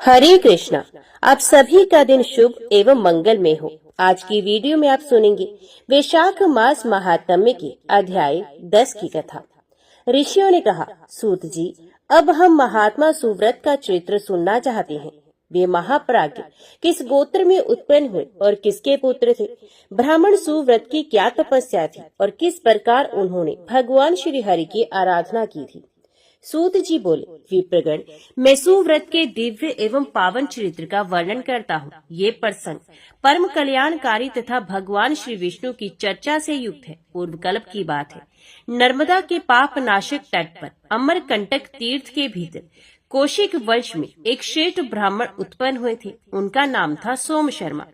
हरे कृष्णा। आप सभी का दिन शुभ एवं मंगलमय हो। आज की वीडियो में आप सुनेंगे वैशाख मास महात्म्य की अध्याय 10 की कथा। ऋषियों ने कहा, सूत जी, अब हम महात्मा सुव्रत का चरित्र सुनना चाहते हैं। वे महाप्राज्ञ किस गोत्र में उत्पन्न हुए और किसके पुत्र थे? ब्राह्मण सुव्रत की क्या तपस्या थी और किस प्रकार उन्होंने भगवान श्री हरि की आराधना की थी? सूत जी बोले, विप्रगण, मैं सुव्रत के दिव्य एवं पावन चरित्र का वर्णन करता हूँ। ये प्रसंग परम कल्याणकारी तथा भगवान श्री विष्णु की चर्चा से युक्त है। पूर्व कल्प की बात है। नर्मदा के पाप नाशक तट पर अमरकंटक तीर्थ के भीतर कौशिक वंश में एक श्रेष्ठ ब्राह्मण उत्पन्न हुए थे। उनका नाम था सोम शर्मा।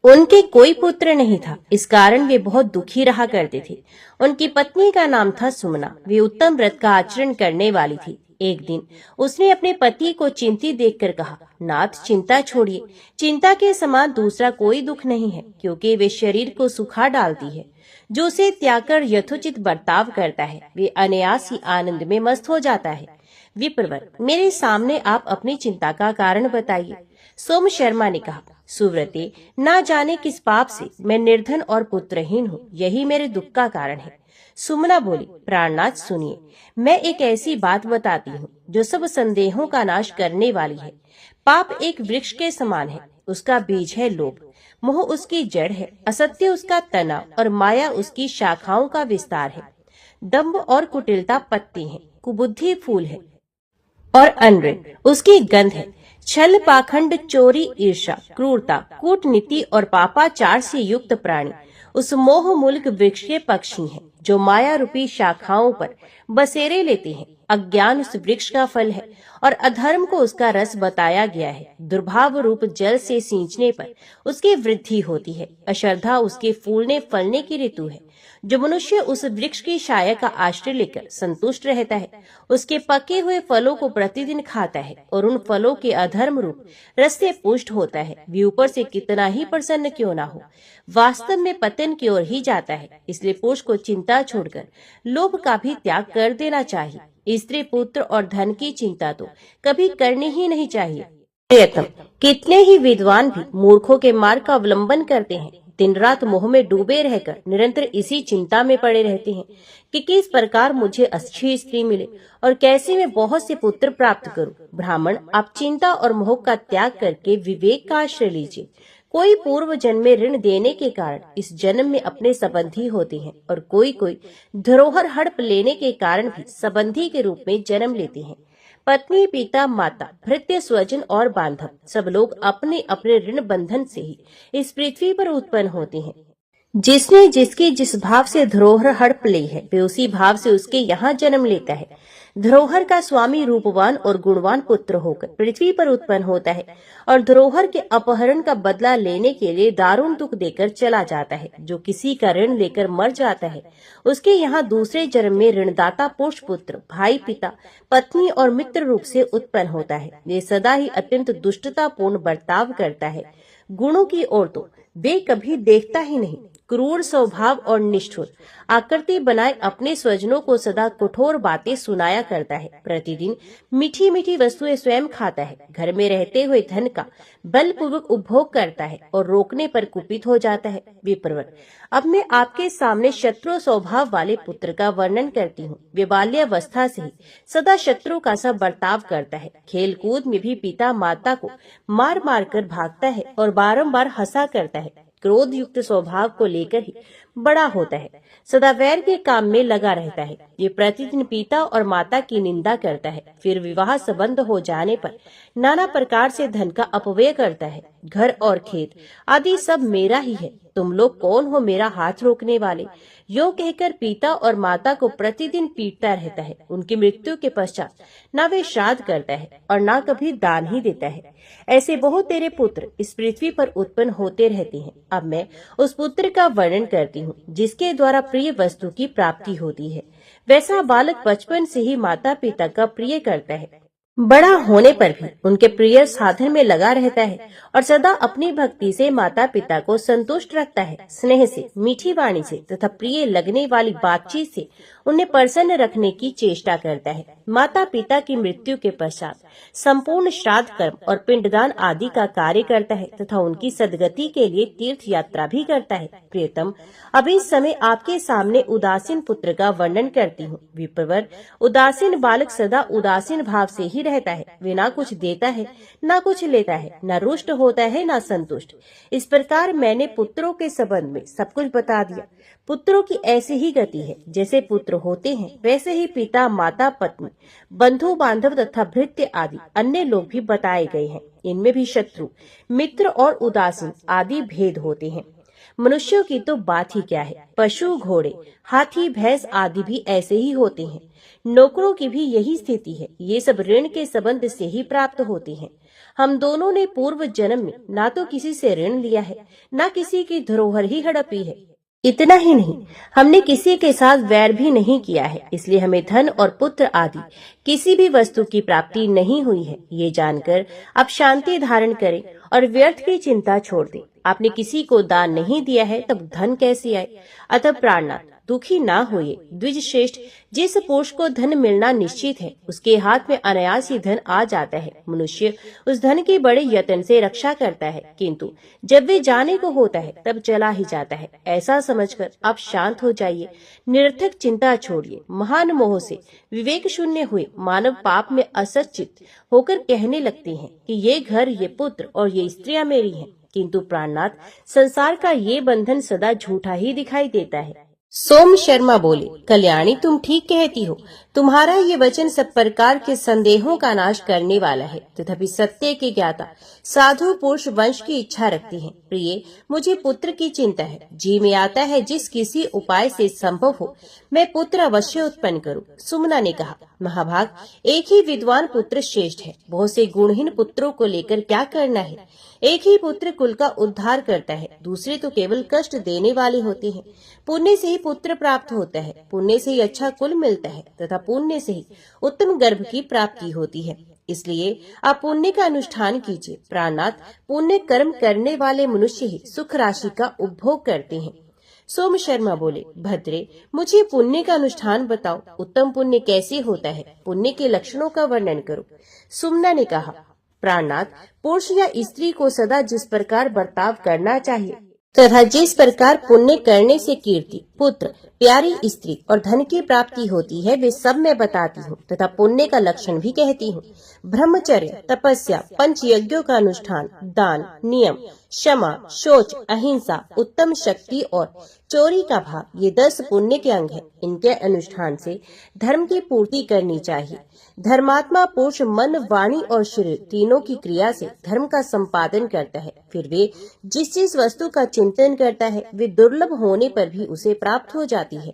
उनके कोई पुत्र नहीं था, इस कारण वे बहुत दुखी रहा करते थे। उनकी पत्नी का नाम था सुमना। वे उत्तम व्रत का आचरण करने वाली थी। एक दिन उसने अपने पति को चिंतित देखकर कहा, नाथ, चिंता छोड़िए। चिंता के समान दूसरा कोई दुख नहीं है, क्योंकि वे शरीर को सुखा डालती है। जो उसे त्याग कर यथोचित बर्ताव करता है, वे अनायास ही आनंद में मस्त हो जाता है। विप्रवर, मेरे सामने आप अपनी चिंता का कारण बताइए। सोम शर्मा ने कहा, सुव्रते, ना जाने किस पाप से मैं निर्धन और पुत्रहीन हूँ, यही मेरे दुख का कारण है। सुमना बोली, प्राणनाथ सुनिए, मैं एक ऐसी बात बताती हूँ जो सब संदेहों का नाश करने वाली है। पाप एक वृक्ष के समान है। उसका बीज है लोभ, मोह उसकी जड़ है, असत्य उसका तना और माया उसकी शाखाओं का विस्तार है। दंभ और कुटिलता पत्ती है, कुबुद्धि फूल है और अनृत उसकी गंध है। छल, पाखंड, चोरी, ईर्षा, क्रूरता, कूटनीति और पापाचार से युक्त प्राणी उस मोह मूलक वृक्ष के पक्षी हैं, जो माया रूपी शाखाओं पर बसेरे लेते हैं। अज्ञान उस वृक्ष का फल है और अधर्म को उसका रस बताया गया है। दुर्भाव रूप जल से सींचने पर उसकी वृद्धि होती है। अश्रद्धा उसके फूलने फलने की ऋतु है। जो मनुष्य उस वृक्ष की छाया का आश्रय लेकर संतुष्ट रहता है, उसके पके हुए फलों को प्रतिदिन खाता है और उन फलों के अधर्म रूप रस से पुष्ट होता है, वे ऊपर से कितना ही प्रसन्न क्यों ना हो, वास्तव में पतन की ओर ही जाता है। इसलिए पुरुष को चिंता छोड़कर लोभ का भी त्याग कर देना चाहिए। स्त्री, पुत्र और धन की चिंता तो कभी करनी ही नहीं चाहिए। प्रियतम, कितने ही विद्वान भी मूर्खों के मार्ग का अवलंबन करते हैं। दिन रात मोह में डूबे रहकर निरंतर इसी चिंता में पड़े रहते हैं कि किस प्रकार मुझे अच्छी स्त्री मिले और कैसे मैं बहुत से पुत्र प्राप्त करूं। ब्राह्मण, आप चिंता और मोह का त्याग करके विवेक का आश्रय लीजिए। कोई पूर्व जन्म में ऋण देने के कारण इस जन्म में अपने संबंधी होते हैं और कोई धरोहर हड़प लेने के कारण भी संबंधी के रूप में जन्म लेते हैं। पत्नी, पिता, माता, भृत्य, स्वजन और बांधव सब लोग अपने अपने ऋण बंधन से ही इस पृथ्वी पर उत्पन्न होते हैं। जिसने जिसकी जिस भाव से धरोहर हड़प ली है, वे उसी भाव से उसके यहाँ जन्म लेता है। धरोहर का स्वामी रूपवान और गुणवान पुत्र होकर पृथ्वी पर उत्पन्न होता है और धरोहर के अपहरण का बदला लेने के लिए दारुण दुख देकर चला जाता है। जो किसी का ऋण लेकर मर जाता है, उसके यहाँ दूसरे जन्म में ऋणदाता पुरुष पुत्र, भाई, पिता, पत्नी और मित्र रूप से उत्पन्न होता है। वे सदा ही अत्यंत दुष्टतापूर्ण बर्ताव करता है। गुणों की ओर तो वे कभी देखता ही नहीं। क्रूर स्वभाव और निष्ठुर आकृति बनाए अपने स्वजनों को सदा कठोर बातें सुनाया करता है। प्रतिदिन मीठी मीठी वस्तुएं स्वयं खाता है। घर में रहते हुए धन का बलपूर्वक उपभोग करता है और रोकने पर कुपित हो जाता है। विप्रवर, अब मैं आपके सामने शत्रु स्वभाव वाले पुत्र का वर्णन करती हूँ। वे बाल्यावस्था से ही सदा शत्रु का सा बर्ताव करता है। खेल कूद में भी पिता माता को मार मार कर भागता है और बारंबार हंसा करता है। क्रोध युक्त स्वभाव को लेकर ही बड़ा होता है। सदा वैर के काम में लगा रहता है। ये प्रतिदिन पिता और माता की निंदा करता है। फिर विवाह संबंध हो जाने पर नाना प्रकार से धन का अपव्यय करता है। घर और खेत आदि सब मेरा ही है, तुम लोग कौन हो मेरा हाथ रोकने वाले? यो कहकर पिता और माता को प्रतिदिन पीटता रहता है। उनकी मृत्यु के पश्चात न वे श्राद्ध करता है और न कभी दान ही देता है। ऐसे बहुत तेरे पुत्र इस पृथ्वी पर उत्पन्न होते रहते हैं। अब मैं उस पुत्र का वर्णन करती हूँ जिसके द्वारा प्रिय वस्तु की प्राप्ति होती है। वैसा बालक बचपन से ही माता पिता का प्रिय करता है। बड़ा होने पर भी उनके प्रिय साधन में लगा रहता है और सदा अपनी भक्ति से माता पिता को संतुष्ट रखता है। स्नेह से, मीठी वाणी से तथा प्रिय लगने वाली बातचीत से उन्हें प्रसन्न रखने की चेष्टा करता है। माता पिता की मृत्यु के पश्चात संपूर्ण श्राद्ध कर्म और पिंडदान आदि का कार्य करता है तथा उनकी सदगति के लिए तीर्थ यात्रा भी करता है। प्रियतम, अभी इस समय आपके सामने उदासीन पुत्र का वर्णन करती हूँ। विप्रवर, उदासीन बालक सदा उदासीन भाव से ही रहता है। वे ना कुछ देता है, ना कुछ लेता है, न रुष्ट होता है, न संतुष्ट। इस प्रकार मैंने पुत्रों के संबंध में सब कुछ बता दिया। पुत्रों की ऐसी ही गति है, जैसे पुत्र होते हैं वैसे ही पिता, माता, पत्नी, बंधु बांधव तथा भृत्य आदि अन्य लोग भी बताए गए हैं। इनमें भी शत्रु, मित्र और उदासीन आदि भेद होते हैं। मनुष्यों की तो बात ही क्या है, पशु, घोड़े, हाथी, भैंस आदि भी ऐसे ही होते हैं। नौकरों की भी यही स्थिति है। ये सब ऋण के संबंध से ही प्राप्त होते हैं। हम दोनों ने पूर्व जन्म में ना तो किसी से ऋण लिया है, ना किसी की धरोहर ही हड़पी है। इतना ही नहीं, हमने किसी के साथ वैर भी नहीं किया है, इसलिए हमें धन और पुत्र आदि किसी भी वस्तु की प्राप्ति नहीं हुई है। ये जानकर आप शांति धारण करें और व्यर्थ की चिंता छोड़ दें। आपने किसी को दान नहीं दिया है, तब धन कैसे आए? अतः प्राणनाथ, दुखी ना होइए। द्विज श्रेष्ठ, जिस पुरुष को धन मिलना निश्चित है, उसके हाथ में अनायास ही धन आ जाता है। मनुष्य उस धन की बड़े यत्न से रक्षा करता है, किंतु जब वे जाने को होता है तब चला ही जाता है। ऐसा समझकर आप शांत हो जाइए, निरर्थक चिंता छोड़िए। महान मोह से विवेक शून्य हुए मानव पाप में असचित होकर कहने लगते हैं कि ये घर, ये पुत्र और ये स्त्रियां मेरी हैं। किंतु प्राणनाथ, संसार का ये बंधन सदा झूठा ही दिखाई देता है। सोम शर्मा बोले, कल्याणी, तुम ठीक कहती हो। तुम्हारा ये वचन सब प्रकार के संदेहों का नाश करने वाला है। तथापि सत्य के ज्ञाता साधु पुरुष वंश की इच्छा रखती हैं। प्रिय, मुझे पुत्र की चिंता है। जी में आता है जिस किसी उपाय से संभव हो मैं पुत्र अवश्य उत्पन्न करूं। सुमना ने कहा, महाभाग, एक ही विद्वान पुत्र श्रेष्ठ है। बहुत से गुणहीन पुत्रों को लेकर क्या करना है? एक ही पुत्र कुल का उद्धार करता है, दूसरे तो केवल कष्ट देने वाले होते हैं। पुण्य से ही पुत्र प्राप्त होता है, पुण्य से ही अच्छा कुल मिलता है तथा पुण्य से ही उत्तम गर्भ की प्राप्ति होती है। इसलिए आप पुण्य का अनुष्ठान कीजिए। प्राणनाथ, पुण्य कर्म करने वाले मनुष्य ही सुख राशि का उपभोग करते हैं। सोम शर्मा बोले, भद्रे, मुझे पुण्य का अनुष्ठान बताओ। उत्तम पुण्य कैसे होता है? पुण्य के लक्षणों का वर्णन करो। सुमना ने कहा, प्राणनाथ, पुरुष या स्त्री को सदा जिस प्रकार बर्ताव करना चाहिए तथा जिस प्रकार पुण्य करने से कीर्ति, पुत्र, प्यारी स्त्री और धन की प्राप्ति होती है, वे सब मैं बताती हूँ तथा पुण्य का लक्षण भी कहती हूँ। ब्रह्मचर्य, तपस्या, पंच यज्ञों का अनुष्ठान, दान, नियम, क्षमा, शौच, अहिंसा, उत्तम शक्ति और चोरी का भाव, ये 10 पुण्य के अंग हैं। इनके अनुष्ठान से धर्म की पूर्ति करनी चाहिए। धर्मात्मा पुरुष मन, वाणी और शरीर तीनों की क्रिया से धर्म का संपादन करता है। फिर वे जिस वस्तु का चिंतन करता है, वे दुर्लभ होने पर भी उसे प्राप्त हो जाती है।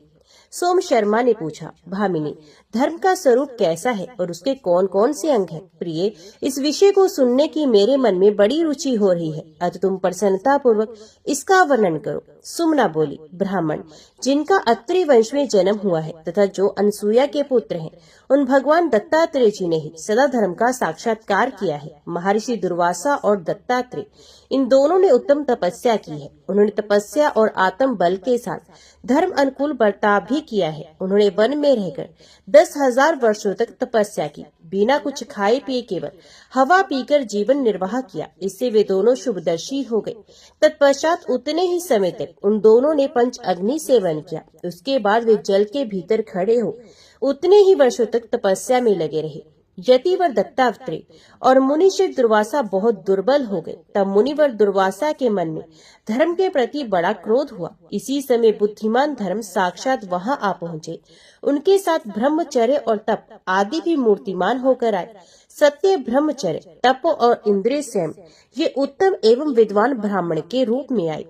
सोम शर्मा ने पूछा, भामिनी, धर्म का स्वरूप कैसा है और उसके कौन कौन से अंग हैं? प्रिय, इस विषय को सुनने की मेरे मन में बड़ी रुचि हो रही है, अतः तुम प्रसन्नता पूर्वक इसका वर्णन करो। सुमना बोली, ब्राह्मण जिनका अत्रि वंश में जन्म हुआ है तथा जो अनसुया के पुत्र हैं, उन भगवान दत्तात्रेय जी ने ही सदा धर्म का साक्षात्कार किया है। महर्षि दुर्वासा और दत्तात्रेय, इन दोनों ने उत्तम तपस्या की है। उन्होंने तपस्या और आत्म बल के साथ धर्म अनुकूल बर्ताव भी किया है। उन्होंने वन में रहकर 10,000 वर्षों तक तपस्या की, बिना कुछ खाए पिए केवल हवा पीकर जीवन निर्वाह किया। इससे वे दोनों शुभदर्शी हो गए। तत्पश्चात उतने ही समय तक उन दोनों ने पंच अग्नि सेवन किया। उसके बाद वे जल के भीतर खड़े हो उतने ही वर्षों तक तपस्या में लगे रहे। यतिवर दत्तात्रेय और मुनिश्रेष्ठ दुर्वासा बहुत दुर्बल हो गए। तब मुनिवर दुर्वासा के मन में धर्म के प्रति बड़ा क्रोध हुआ। इसी समय बुद्धिमान धर्म साक्षात वहां आ पहुँचे। उनके साथ ब्रह्मचर्य और तप आदि भी मूर्तिमान होकर आए। सत्य, ब्रह्मचर्य, तप और इंद्रिय संयम ये उत्तम एवं विद्वान ब्राह्मण के रूप में आए।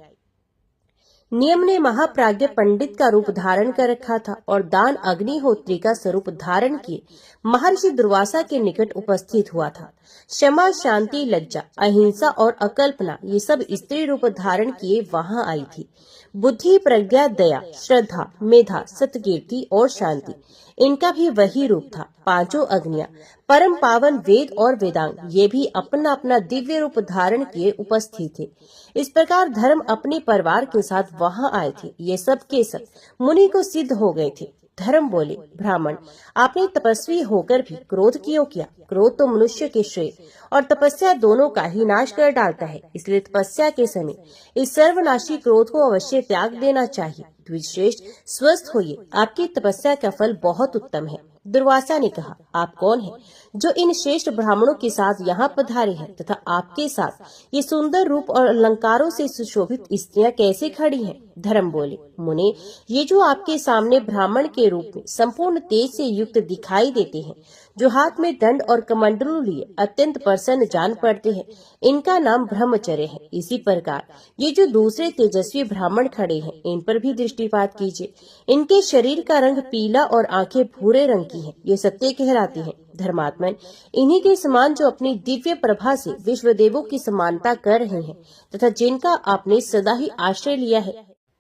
नियम ने महाप्राज्ञ पंडित का रूप धारण कर रखा था और दान अग्निहोत्री का स्वरूप धारण किए महर्षि दुर्वासा के निकट उपस्थित हुआ था। क्षमा, शांति, लज्जा, अहिंसा और अकल्पना ये सब स्त्री रूप धारण किए वहां आई थी। बुद्धि, प्रज्ञा, दया, श्रद्धा, मेधा, सत्कीर्ति और शांति इनका भी वही रूप था। पांचों अग्नियां, परम पावन वेद और वेदांग ये भी अपना अपना दिव्य रूप धारण किए उपस्थित थे। इस प्रकार धर्म अपने परिवार के साथ वहां आए थे। ये सब के सब मुनि को सिद्ध हो गए थे। धर्म बोले, ब्राह्मण, आपने तपस्वी होकर भी क्रोध क्यों किया? क्रोध तो मनुष्य के श्रेय और तपस्या दोनों का ही नाश कर डालता है। इसलिए तपस्या के समय इस सर्वनाशी क्रोध को अवश्य त्याग देना चाहिए। द्विजश्रेष्ठ, स्वस्थ होइए, आपकी तपस्या का फल बहुत उत्तम है। दुर्वासा ने कहा, आप कौन हैं जो इन श्रेष्ठ ब्राह्मणों के साथ यहाँ पधारे हैं तथा आपके साथ ये सुंदर रूप और अलंकारों से सुशोभित स्त्रियां कैसे खड़ी हैं? धर्म बोले, मुने, ये जो आपके सामने ब्राह्मण के रूप में संपूर्ण तेज से युक्त दिखाई देते हैं, जो हाथ में दंड और कमंडलू लिए अत्यंत प्रसन्न जान पड़ते हैं, इनका नाम ब्रह्मचर्य है। इसी प्रकार ये जो दूसरे तेजस्वी ब्राह्मण खड़े हैं, इन पर भी दृष्टिपात कीजिए। इनके शरीर का रंग पीला और आंखें भूरे रंग की हैं। ये सत्य कहलाती हैं। धर्मात्मन, इन्हीं के समान जो अपनी दिव्य प्रभा से विश्व देवों की समानता कर रहे हैं तथा जिनका आपने सदा ही आश्रय लिया है,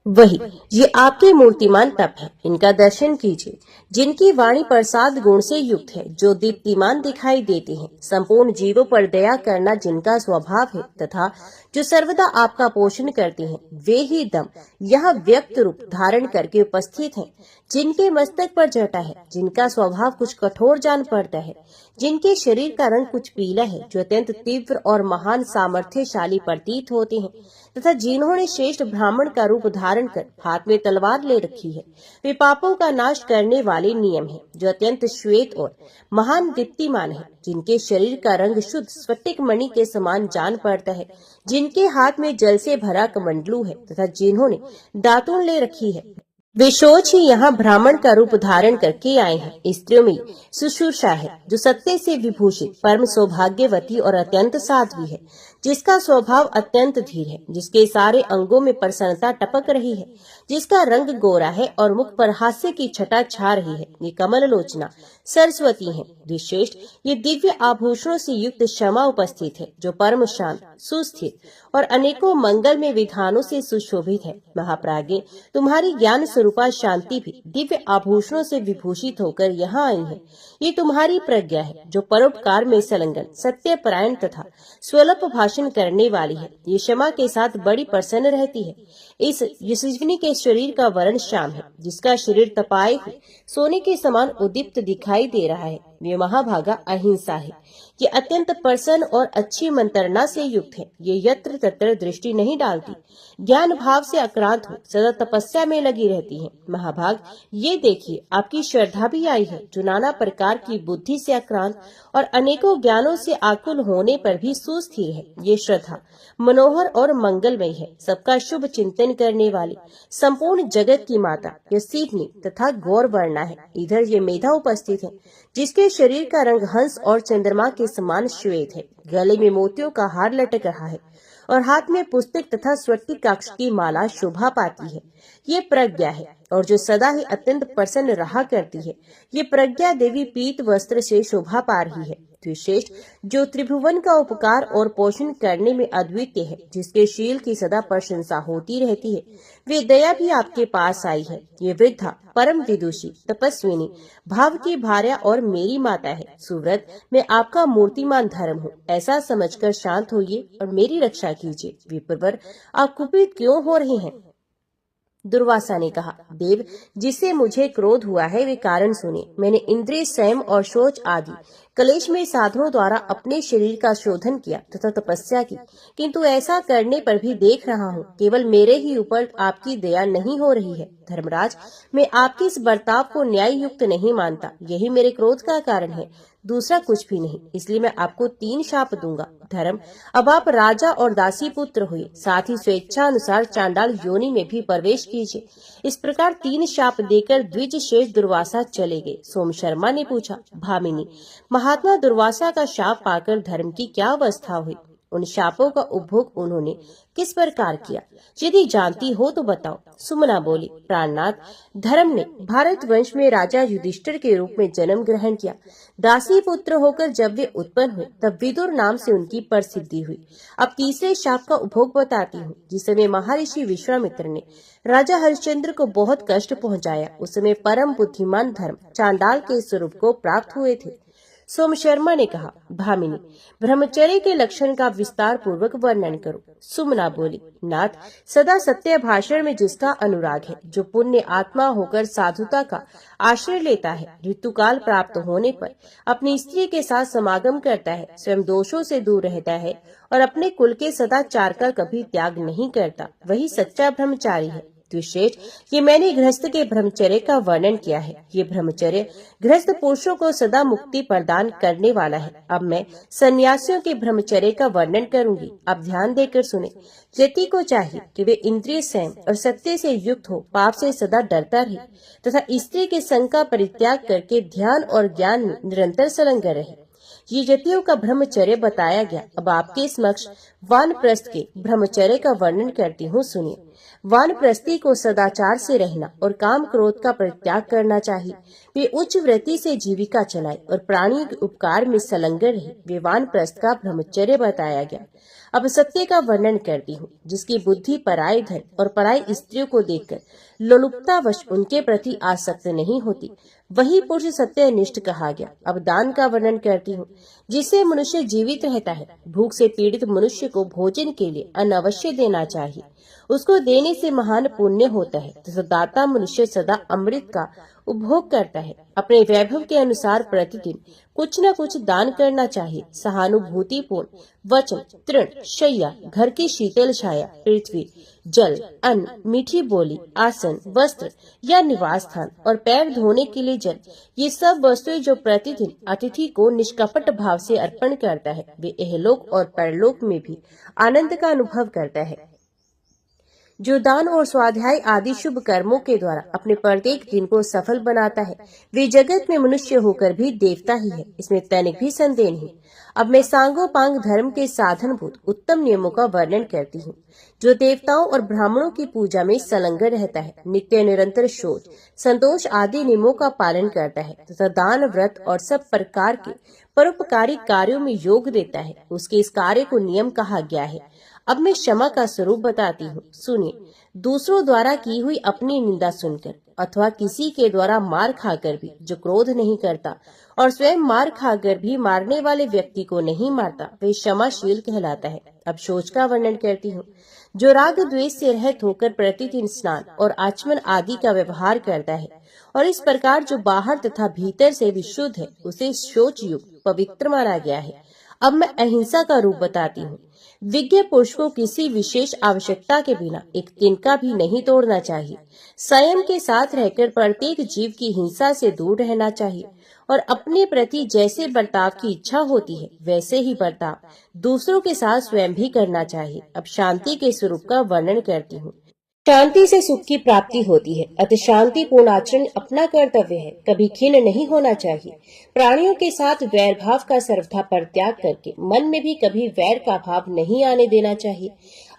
वही ये आपके मूर्तिमान तप है। इनका दर्शन कीजिए, जिनकी वाणी प्रसाद गुण से युक्त है, जो दीप्तिमान दिखाई देते हैं, संपूर्ण जीवों पर दया करना जिनका स्वभाव है तथा जो सर्वदा आपका पोषण करते हैं, वे ही दम यहाँ व्यक्त रूप धारण करके उपस्थित हैं। जिनके मस्तक पर जटा है, जिनका स्वभाव कुछ कठोर जान पड़ता है, जिनके शरीर का रंग कुछ पीला है, जो अत्यंत तीव्र और महान सामर्थ्यशाली प्रतीत होते हैं तथा जिन्होंने श्रेष्ठ ब्राह्मण का रूप धारण कर हाथ में तलवार ले रखी है, वे पापों का नाश करने वाले नियम है, जो अत्यंत श्वेत और महान दीप्तिमान है, जिनके शरीर का रंग शुद्ध स्फटिक मणि के समान जान पड़ता है, जिनके हाथ में जल से भरा कमंडलू है तथा जिन्होंने दातून ले रखी है, वे सोच ही यहाँ ब्राह्मण का रूप धारण करके आए हैं। स्त्रियों में सुश्रूषा है, जो सत्य से विभूषित परम सौभाग्यवती और अत्यंत साध्वी है, जिसका स्वभाव अत्यंत धीर है, जिसके सारे अंगों में प्रसन्नता टपक रही है, जिसका रंग गोरा है और मुख पर हास्य की छटा छा रही है। ये कमल लोचना सरस्वती है। द्विश्रेष्ठ, ये दिव्य आभूषणों से युक्त क्षमा उपस्थित है, जो परम शांत, सुस्थिर और अनेकों मंगल में विधानों से सुशोभित है। महाप्राज्ञ, तुम्हारी ज्ञान स्वरूपा शांति भी दिव्य आभूषणों से विभूषित होकर यहाँ आई है। ये तुम्हारी प्रज्ञा है, जो परोपकार में संलग्न, सत्य परायण तथा स्वल्प भाषण करने वाली है। ये क्षमा के साथ बड़ी प्रसन्न रहती है। इस यशस्विनी के शरीर का वर्ण श्याम है, जिसका शरीर तपाए हुए सोने के समान उद्दीप्त दिखाई दे रहा है। ये महाभागा अहिंसा है। ये अत्यंत प्रसन्न और अच्छी मंत्रणा से युक्त है। ये यत्र तत्र दृष्टि नहीं डालती, ज्ञान भाव से आक्रांत हो सदा तपस्या में लगी रहती है। महाभाग, ये देखिए, आपकी श्रद्धा भी आई है, जो नाना प्रकार की बुद्धि से आक्रांत और अनेकों ज्ञानों से आकुल होने पर भी सुस्थिर है। ये श्रद्धा मनोहर और मंगलमय है, सबका शुभ चिंतन करने वाली, संपूर्ण जगत की माता, ये सीखनी तथा गौर वर्णा है। इधर ये मेधा उपस्थित है, जिसके शरीर का रंग हंस और चंद्रमा के समान श्वेत है, गले में मोतियों का हार लटक रहा है और हाथ में पुस्तक तथा स्फटिकाक्ष की माला शोभा पाती है। ये प्रज्ञा है, और जो सदा ही अत्यंत प्रसन्न रहा करती है। ये प्रज्ञा देवी पीत वस्त्र से शोभा पा रही है। द्विश्रेष्ठ, जो त्रिभुवन का उपकार और पोषण करने में अद्वितीय है, जिसके शील की सदा प्रशंसा होती रहती है, वे दया भी आपके पास आई है। ये वृद्धा परम विदुषी, तपस्विनी, भाव की भार्या और मेरी माता है। सुव्रत, मैं आपका मूर्तिमान धर्म हूँ, ऐसा समझकर शांत होइए और मेरी रक्षा कीजिए। विप्रवर, आप कुपित क्यों हो रहे हैं? दुर्वासा ने कहा, देव, जिससे मुझे क्रोध हुआ है वे कारण सुने। मैंने इंद्रिय संयम और शौच आदि कलेश में साधनों द्वारा अपने शरीर का शोधन किया तथा तपस्या की, किंतु ऐसा करने पर भी देख रहा हूँ केवल मेरे ही ऊपर आपकी दया नहीं हो रही है। धर्मराज, मैं आपके इस बर्ताव को न्याय युक्त नहीं मानता, यही मेरे क्रोध का कारण है, दूसरा कुछ भी नहीं। इसलिए मैं आपको 3 शाप दूंगा। धर्म, अब आप राजा और दासी पुत्र हुए, साथ ही स्वेच्छा अनुसार चांडाल योनि में भी प्रवेश कीजिए। इस प्रकार 3 शाप देकर द्विज शेष दुर्वासा चले गए। सोम शर्मा ने पूछा, भामिनी, महात्मा दुर्वासा का शाप पाकर धर्म की क्या अवस्था हुई? उन शापों का उपभोग उन्होंने किस प्रकार किया? यदि जानती हो तो बताओ। सुमना बोली, प्राणनाथ, धर्म ने भारत वंश में राजा युधिष्ठिर के रूप में जन्म ग्रहण किया। दासी पुत्र होकर जब वे उत्पन्न हुए तब विदुर नाम से उनकी प्रसिद्धि हुई। अब तीसरे शाप का उपभोग बताती हूँ। जिस समय महर्षि विश्वामित्र ने राजा हरिश्चंद्र को बहुत कष्ट पहुँचाया, उस समय परम बुद्धिमान धर्म चांडाल के स्वरूप को प्राप्त हुए थे। सोम शर्मा ने कहा, भामिनी, ब्रह्मचर्य के लक्षण का विस्तार पूर्वक वर्णन करो। सुमना बोली, नाथ, सदा सत्य भाषण में जिसका अनुराग है, जो पुण्य आत्मा होकर साधुता का आश्रय लेता है, ऋतुकाल प्राप्त होने पर अपनी स्त्री के साथ समागम करता है, स्वयं दोषों से दूर रहता है और अपने कुल के सदाचार का कभी त्याग नहीं करता, वही सच्चा ब्रह्मचारी है। विशेष ये मैंने गृहस्थ के ब्रह्मचर्य का वर्णन किया है। ये ब्रह्मचर्य गृहस्थ पुरुषों को सदा मुक्ति प्रदान करने वाला है। अब मैं सन्यासियों के ब्रह्मचर्य का वर्णन करूंगी। अब ध्यान देकर सुने। व्यक्ति को चाहिए कि वे इंद्रिय संयम और सत्य से युक्त हो, पाप से सदा डरता रहे तथा स्त्री के संग का परित्याग करके ध्यान और ज्ञान में निरंतर संलग्न रहे। ये जतियों का ब्रह्मचर्य बताया गया। अब आपके समक्ष वानप्रस्थ के ब्रह्मचर्य का वर्णन करती हूँ, सुनिए। वानप्रस्थी को सदाचार से रहना और काम क्रोध का परित्याग करना चाहिए। वे उच्च वृत्ति से जीविका चलाए और प्राणियों के उपकार में संलग्न रहे। वे वानप्रस्थ का ब्रह्मचर्य बताया गया। अब सत्य का वर्णन करती हूँ। जिसकी बुद्धि पराये धन और पराई स्त्रियों को देखकर लोलुपतावश उनके प्रति आसक्त नहीं होती, वही पुरुष सत्यनिष्ठ कहा गया। अब दान का वर्णन करती हूँ। जिससे मनुष्य जीवित रहता है, भूख से पीड़ित मनुष्य को भोजन के लिए अन्न अवश्य देना चाहिए। उसको देने से महान पुण्य होता है तथा दाता मनुष्य सदा अमृत का उपभोग करता है। अपने वैभव के अनुसार प्रतिदिन कुछ न कुछ दान करना चाहिए। सहानुभूतिपूर्ण वचन, तृण, शैया, घर की शीतल छाया, पृथ्वी, जल, अन्न, मीठी बोली, आसन, वस्त्र या निवास स्थान और पैर धोने के लिए जल, ये सब वस्तुएं जो प्रतिदिन अतिथि को निष्कपट भाव से अर्पण करता है, वे इहलोक और परलोक में भी आनंद का अनुभव करता है। जो दान और स्वाध्याय आदि शुभ कर्मों के द्वारा अपने प्रत्येक दिन को सफल बनाता है, वे जगत में मनुष्य होकर भी देवता ही है, इसमें तनिक भी संदेह नहीं। अब मैं सांगोपांग धर्म के साधनभूत उत्तम नियमों का वर्णन करती हूँ। जो देवताओं और ब्राह्मणों की पूजा में संलग्न रहता है, नित्य निरंतर शौच, संतोष आदि नियमों का पालन करता है तथा दान, व्रत और सब प्रकार के परोपकारी कार्यों में योग देता है, उसके इस कार्य को नियम कहा गया है। अब मैं क्षमा का स्वरूप बताती हूँ, सुनिए। दूसरों द्वारा की हुई अपनी निंदा सुनकर अथवा किसी के द्वारा मार खाकर भी जो क्रोध नहीं करता और स्वयं मार खाकर भी मारने वाले व्यक्ति को नहीं मारता, वे क्षमाशील कहलाता है। अब शौच का वर्णन करती हूँ। जो राग द्वेष से रहित होकर प्रतिदिन स्नान और आचमन आदि का व्यवहार करता है और इस प्रकार जो बाहर तथा भीतर से विशुद्ध है, उसे शौच युक्त पवित्र माना गया है। अब मैं अहिंसा का रूप बताती हूँ। विज्ञ पुरुष को किसी विशेष आवश्यकता के बिना एक तिनका भी नहीं तोड़ना चाहिए। संयम के साथ रहकर प्रत्येक जीव की हिंसा से दूर रहना चाहिए और अपने प्रति जैसे बर्ताव की इच्छा होती है, वैसे ही बर्ताव दूसरों के साथ स्वयं भी करना चाहिए। अब शांति के स्वरूप का वर्णन करती हूँ। शांति से सुख की प्राप्ति होती है, अति शांतिपूर्ण आचरण अपना कर्तव्य है। कभी खिन्न नहीं होना चाहिए। प्राणियों के साथ वैर भाव का सर्वथा परित्याग करके मन में भी कभी वैर का भाव नहीं आने देना चाहिए।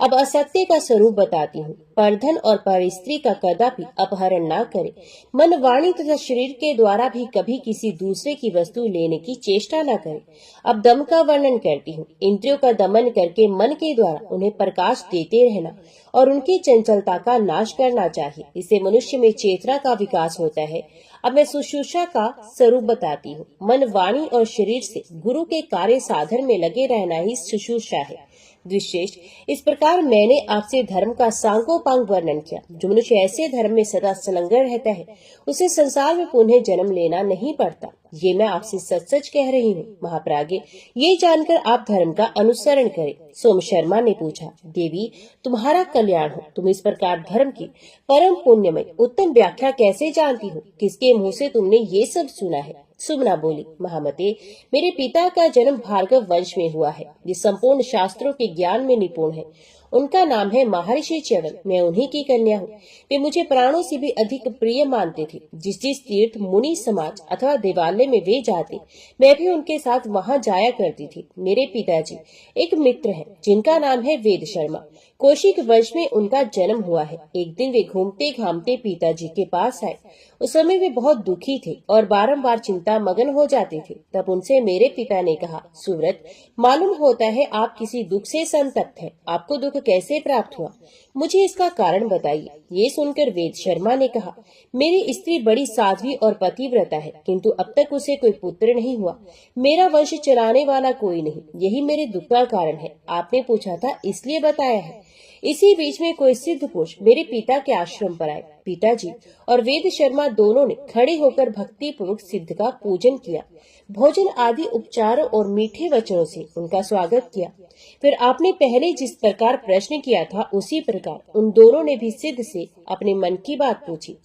अब असत्य का स्वरूप बताती हूँ। परधन और पर स्त्री का कदापि अपहरण न करे। मन, वाणी तथा शरीर के द्वारा भी कभी किसी दूसरे की वस्तु लेने की चेष्टा न करे। अब दम का वर्णन करती हूँ। इंद्रियों का दमन करके मन के द्वारा उन्हें प्रकाश देते रहना और उनकी चंचलता का नाश करना चाहिए। इससे मनुष्य में चेतना का विकास होता है। अब मैं शुश्रूषा का स्वरूप बताती हूँ। मन, वाणी और शरीर से गुरु के कार्य साधन में लगे रहना ही शुश्रूषा है। विशेष इस प्रकार मैंने आपसे धर्म का सांगोपांग वर्णन किया। जो मनुष्य ऐसे धर्म में सदा संलग्न रहता है, उसे संसार में पुनः जन्म लेना नहीं पड़ता। ये मैं आपसे सच सच कह रही हूँ। महाप्राज्ञ, ये जानकर आप धर्म का अनुसरण करें। सोम शर्मा ने पूछा, देवी, तुम्हारा कल्याण हो। तुम इस प्रकार धर्म की परम पुण्यमय उत्तम व्याख्या कैसे जानती हो? किसके मुँह से तुमने ये सब सुना है? सुमना बोली, महामते, मेरे पिता का जन्म भार्गव वंश में हुआ है। ये संपूर्ण शास्त्रों के ज्ञान में निपुण है। उनका नाम है महर्षि च्यवन। मैं उन्हीं की कन्या हूँ। वे मुझे प्राणों से भी अधिक प्रिय मानते थे। जिस जिस तीर्थ, मुनि समाज अथवा देवालय में वे जाते, मैं भी उनके साथ वहाँ जाया करती थी। मेरे पिताजी एक मित्र है जिनका नाम है वेद शर्मा। कौशिक वंश में उनका जन्म हुआ है। एक दिन वे घूमते घामते पिताजी के पास आए। उस समय वे बहुत दुखी थे और बारंबार चिंता मगन हो जाते थे। तब उनसे मेरे पिता ने कहा, सुव्रत, मालूम होता है आप किसी दुख से संतप्त हैं। आपको दुख कैसे प्राप्त हुआ? मुझे इसका कारण बताइए। ये सुनकर वेद शर्मा ने कहा, मेरी स्त्री बड़ी साध्वी और पतिव्रता है, किंतु अब तक उसे कोई पुत्र नहीं हुआ। मेरा वंश चलाने वाला कोई नहीं, यही मेरे दुख का कारण है। आपने पूछा था इसलिए बताया है। इसी बीच में कोई सिद्ध पुरुष मेरे पिता के आश्रम पर आए। पिताजी और वेद शर्मा दोनों ने खड़े होकर भक्ति पूर्वक सिद्ध का पूजन किया, भोजन आदि उपचारों और मीठे वचनों से उनका स्वागत किया। फिर आपने पहले जिस प्रकार प्रश्न किया था उसी प्रकार उन दोनों ने भी सिद्ध से अपने मन की बात पूछी।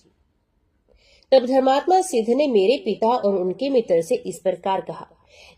तब धर्मात्मा सिद्ध ने मेरे पिता और उनके मित्र से इस प्रकार कहा,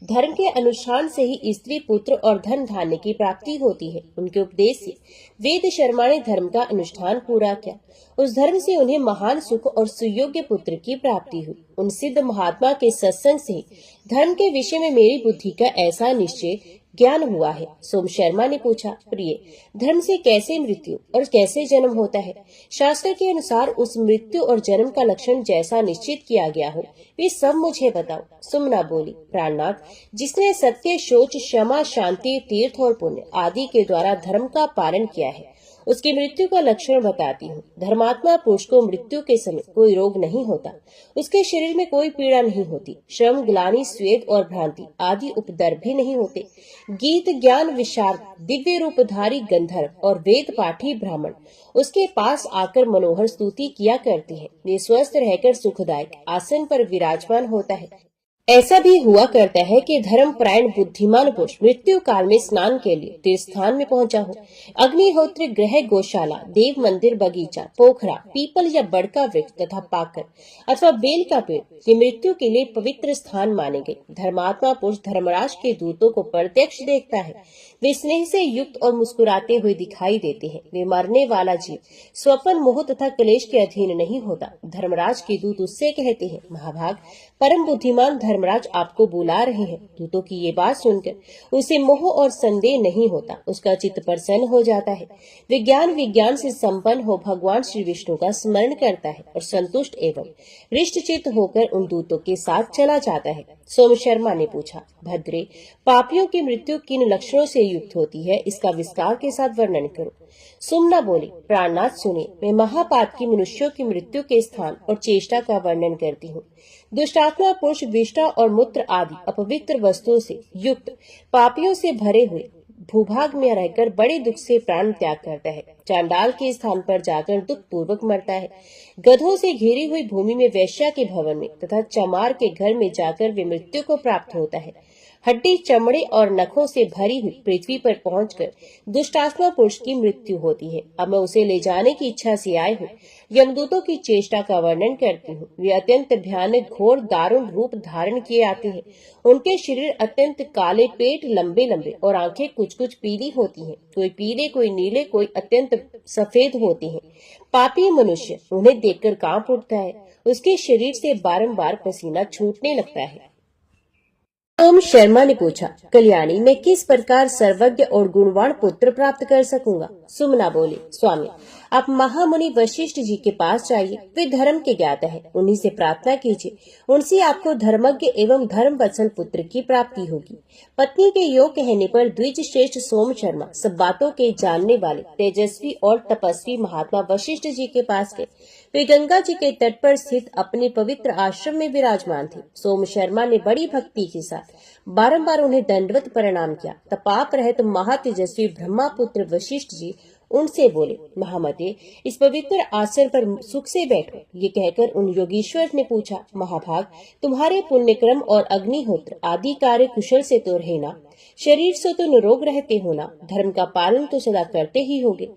धर्म के अनुष्ठान से ही स्त्री पुत्र और धन धान्य की प्राप्ति होती है। उनके उपदेश से वेद शर्मा ने धर्म का अनुष्ठान पूरा किया। उस धर्म से उन्हें महान सुख और सुयोग्य पुत्र की प्राप्ति हुई। उन सिद्ध महात्मा के सत्संग से धर्म के विषय में मेरी बुद्धि का ऐसा निश्चय ज्ञान हुआ है। सोम शर्मा ने पूछा, प्रिय, धर्म से कैसे मृत्यु और कैसे जन्म होता है? शास्त्र के अनुसार उस मृत्यु और जन्म का लक्षण जैसा निश्चित किया गया हो वे सब मुझे बताओ। सुमना बोली, प्राणनाथ, जिसने सत्य, शौच, क्षमा, शांति, तीर्थ और पुण्य आदि के द्वारा धर्म का पालन किया है उसकी मृत्यु का लक्षण बताती हूँ। धर्मात्मा पुरुष को मृत्यु के समय कोई रोग नहीं होता, उसके शरीर में कोई पीड़ा नहीं होती, श्रम, ग्लानि, स्वेद और भ्रांति आदि उपद्रव भी नहीं होते। गीत, ज्ञान, विशारद, दिव्य रूपधारी गंधर्व और वेद पाठी ब्राह्मण उसके पास आकर मनोहर स्तुति किया करते हैं। वे स्वस्थ रहकर सुखदायक आसन पर विराजमान होता है। ऐसा भी हुआ करता है कि धर्मपरायण बुद्धिमान पुरुष मृत्यु काल में स्नान के लिए तीर्थ स्थान में पहुंचा हो। अग्निहोत्र गृह, गौशाला, देव मंदिर, बगीचा, पोखरा, पीपल या बड़ का वृक्ष तथा पाकर अथवा बेल का पेड़ ये मृत्यु के लिए पवित्र स्थान माने गए। धर्मात्मा पुरुष धर्मराज के दूतों को प्रत्यक्ष देखता है। वे स्नेह से युक्त और मुस्कुराते हुए दिखाई देते हैं। वे मरने वाला जीव स्वप्न, मोह तथा क्लेश के अधीन नहीं होता। धर्मराज के दूत उससे कहते हैं, महाभाग, परम बुद्धिमान धर्मराज आपको बुला रहे हैं। दूतों की ये बात सुनकर उसे मोह और संदेह नहीं होता, उसका चित्त प्रसन्न हो जाता है। विज्ञान से संपन्न हो भगवान श्री विष्णु का स्मरण करता है और संतुष्ट एवं हृष्ट चित्त होकर उन दूतों के साथ चला जाता है। सोम शर्मा ने पूछा, भद्रे, पापियों की मृत्यु किन लक्षणों से युक्त होती है, इसका विस्तार के साथ वर्णन करो। सुमना बोली, प्राणनाथ सुनिए, मैं महापाप की मनुष्यों की मृत्यु के स्थान और चेष्टा का वर्णन करती हूँ। दुष्टात्मा पुरुष विष्टा और मूत्र आदि अपवित्र वस्तुओं से युक्त पापियों से भरे हुए भूभाग में रहकर बड़े दुख से प्राण त्याग करता है। चांडाल के स्थान पर जाकर दुख पूर्वक मरता है। गधों से घिरी हुई भूमि में वैश्या के भवन में तथा चमार के घर में जाकर वे मृत्यु को प्राप्त होता है। हड्डी, चमड़े और नखों से भरी हुई पृथ्वी पर पहुंचकर दुष्टात्मा पुरुष की मृत्यु होती है। अब मैं उसे ले जाने की इच्छा से आए हूँ। यमदूतों की चेष्टा का वर्णन करती हूँ। वे अत्यंत भयानक, घोर, दारुण रूप धारण किए आते हैं। उनके शरीर अत्यंत काले, पेट लंबे लंबे और आंखें कुछ कुछ पीली होती हैं। कोई पीले, कोई नीले, कोई अत्यंत सफेद होती हैं। पापी मनुष्य उन्हें देखकर कांप उठता है। उसके शरीर से बारंबार पसीना छूटने लगता है। सोम शर्मा ने पूछा, कल्याणी, मैं किस प्रकार सर्वज्ञ और गुणवान पुत्र प्राप्त कर सकूंगा? सुमना बोली, स्वामी, आप महामुनि वशिष्ठ जी के पास जाइए, वे धर्म के ज्ञाता है, उन्हीं से प्रार्थना कीजिए। उनसे आपको धर्मज्ञ एवं धर्म वत्सल पुत्र की प्राप्ति होगी। पत्नी के योग कहने पर द्विज श्रेष्ठ सोम शर्मा सब बातों के जानने वाले तेजस्वी और तपस्वी महात्मा वशिष्ठ जी के पास गए। वे गंगा जी के तट पर स्थित अपने पवित्र आश्रम में विराजमान थे। सोम शर्मा ने बड़ी भक्ति के साथ बारंबार उन्हें दंडवत प्रणाम किया। तपाप रहित महातेजस्वी ब्रह्मापुत्र वशिष्ठ जी उनसे बोले, महामते, इस पवित्र आसन पर सुख से बैठो। ये कहकर उन योगीश्वर ने पूछा, महाभाग, तुम्हारे पुण्यक्रम और अग्निहोत्र आदि कार्य कुशल से तो रहे ना? शरीर से तो निरोग रहते हो ना? धर्म का पालन तो सदा करते ही होगे।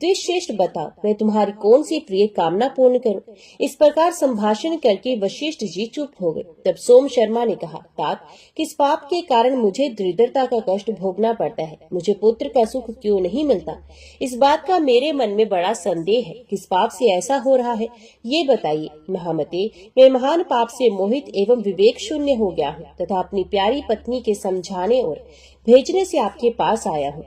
द्विश्रेष्ठ बताओ, मैं तुम्हारी कौन सी प्रिय कामना पूर्ण करूं? इस प्रकार संभाषण करके वशिष्ठ जी चुप हो गए। तब सोम शर्मा ने कहा, तात, किस पाप के कारण मुझे दरिद्रता का कष्ट भोगना पड़ता है? मुझे पुत्र का सुख क्यों नहीं मिलता? इस बात का मेरे मन में बड़ा संदेह है। किस पाप से ऐसा हो रहा है, ये बताइए। महामते, मैं महान पाप से मोहित एवं विवेक शून्य हो गया हूँ तथा अपनी प्यारी पत्नी के समझाने और भेजने से आपके पास आया हूँ।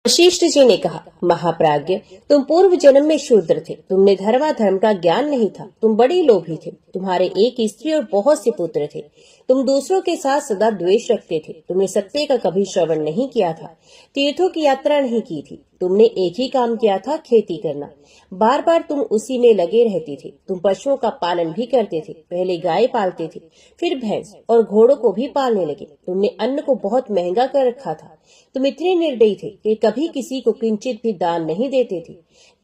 वशिष्ठ जी ने कहा, महाप्राज्ञ, तुम पूर्व जन्म में शूद्र थे। तुमने धर्माधर्म का ज्ञान नहीं था। तुम बड़े लोभी थे। तुम्हारे एक स्त्री और बहुत से पुत्र थे। तुम दूसरों के साथ सदा द्वेष रखते थे। तुमने सत्य का कभी श्रवण नहीं किया था, तीर्थों की यात्रा नहीं की थी। तुमने एक ही काम किया था, खेती करना। बार बार तुम उसी में लगे रहते थे। तुम पशुओं का पालन भी करते थे। पहले गाय पालते थे, फिर भैंस और घोड़ों को भी पालने लगे। तुमने अन्न को बहुत महंगा कर रखा था। तुम इतने निर्दयी थे कि कभी किसी को किंचित भी दान नहीं देते थे।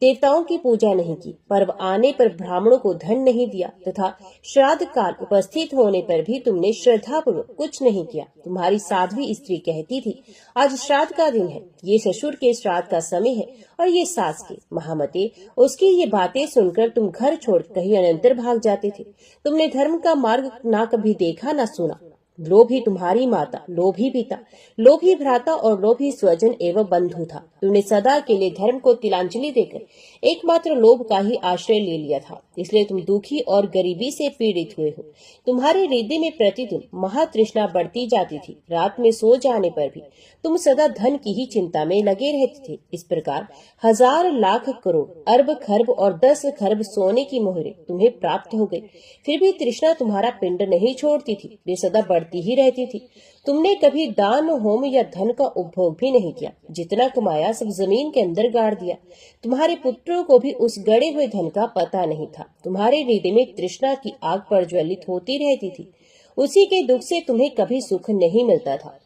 देवताओं की पूजा नहीं की, पर्व आने पर ब्राह्मणों को धन नहीं दिया तथा श्राद्ध काल उपस्थित होने पर भी तुमने श्रद्धा पूर्वक कुछ नहीं किया। तुम्हारी साध्वी स्त्री कहती थी, आज श्राद्ध का दिन है, ये ससुर के श्राद्ध का समय है और ये सास के। महामते, उसकी ये बातें सुनकर तुम घर छोड़ कहीं अनंतर भाग जाते थे। तुमने धर्म का मार्ग ना कभी देखा ना सुना। लोभी तुम्हारी माता, लोभी पिता, लोभी भ्राता और लोभी स्वजन एवं बंधु था। तुमने सदा के लिए धर्म को तिलांजलि देकर एकमात्र लोभ का ही आश्रय ले लिया था, इसलिए तुम दुखी और गरीबी से पीड़ित हुए हो। तुम्हारे हृदय में प्रतिदिन महातृष्णा बढ़ती जाती थी। रात में सो जाने पर भी तुम सदा धन की ही चिंता में लगे रहते थे। इस प्रकार हजार लाख करोड़ अरब खरब और 10 खरब सोने की मोहरें तुम्हें प्राप्त हो गई, फिर भी तृष्णा तुम्हारा पिंड नहीं छोड़ती थी, वे सदा बढ़ती ही रहती थी। तुमने कभी दान होम या धन का उपभोग भी नहीं किया। जितना कमाया सब जमीन के अंदर गाड़ दिया। तुम्हारे पुत्रों को भी उस गड़े हुए धन का पता नहीं था। तुम्हारे हृदय में तृष्णा की आग प्रज्वलित होती रहती थी। उसी के दुख से तुम्हें कभी सुख नहीं मिलता था।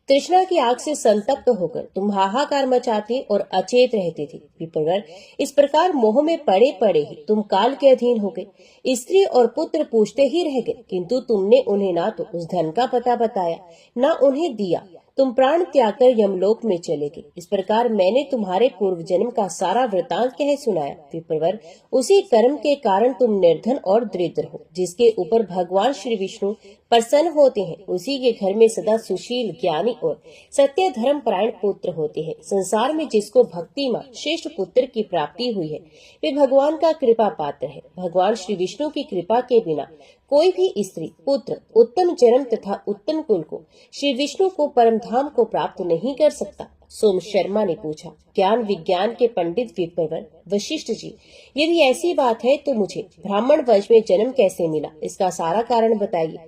तृष्णा की आग से संतप्त होकर तुम हाहाकार मचाते और अचेत रहते थे। विप्रवर, इस प्रकार मोह में पड़े पड़े ही तुम काल के अधीन हो गए। स्त्री और पुत्र पूछते ही रह गए, किंतु तुमने उन्हें ना तो उस धन का पता बताया, ना उन्हें दिया। तुम प्राण त्याग कर यमलोक में चले गए। इस प्रकार मैंने तुम्हारे पूर्व जन्म का सारा वृतांत कह सुनाया। विप्रवर, उसी कर्म के कारण तुम निर्धन और दरिद्र हो, जिसके ऊपर भगवान श्री विष्णु प्रसन्न होते हैं। उसी के घर में सदा सुशील, ज्ञानी और सत्य धर्म परायण पुत्र होते हैं। संसार में जिसको भक्तिमान श्रेष्ठ पुत्र की प्राप्ति हुई है, वे भगवान का कृपा पात्र है। भगवान श्री विष्णु की कृपा के बिना कोई भी स्त्री, पुत्र, उत्तम जन्म तथा उत्तम कुल को, श्री विष्णु को परम धाम को प्राप्त नहीं कर सकता। सोम शर्मा ने पूछा, ज्ञान विज्ञान के पंडित विप्रवर वशिष्ठ जी, यदि ऐसी बात है तो मुझे ब्राह्मण वंश में जन्म कैसे मिला, इसका सारा कारण बताइए।